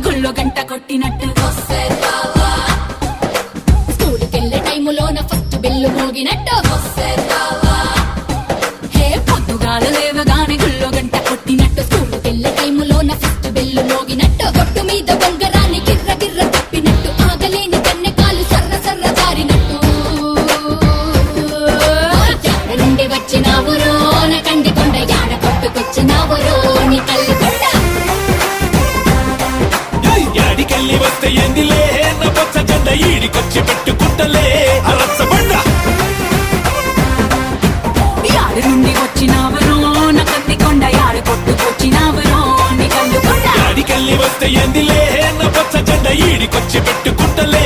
గుళ్ళో గంట కొట్టినట్టు స్కూలుకెళ్ళే టైములోన ఫస్ట్ బెల్లు మోగినట్టు హే పొద్దుగాల లేవగానే గుళ్ళో గంట కొట్టినట్టు స్కూలుకెళ్ళే టైములోన ఫస్ట్ బెల్లు మోగినట్టు గొట్టు మీద బొంగరాన్ని గిర్ర గిర్ర తిప్పినట్టు ఆగలేని కన్నె కాలు సర్ర సర్ర జారినట్టు యాడ నుండి వచ్చినావురో నా కంది కొండ యాడ కొట్టుకొచ్చినావురో నీ కళ్ళు కొండ యాడికెళ్ళి వస్తే ఎందిలే నా పచ్చ జెండ ఈడికొచ్చి పెట్టుకుంటలే అరచ్చబండ యాడి నుండి వచ్చినావురో నా కంది కొండ యాడ కొట్టుకొచ్చినావురో నీ కళ్ళు కొండ యాడికెళ్ళి వస్తే ఎందిలే నా పచ్చ జెండ ఈడికొచ్చి పెట్టుకుంటలే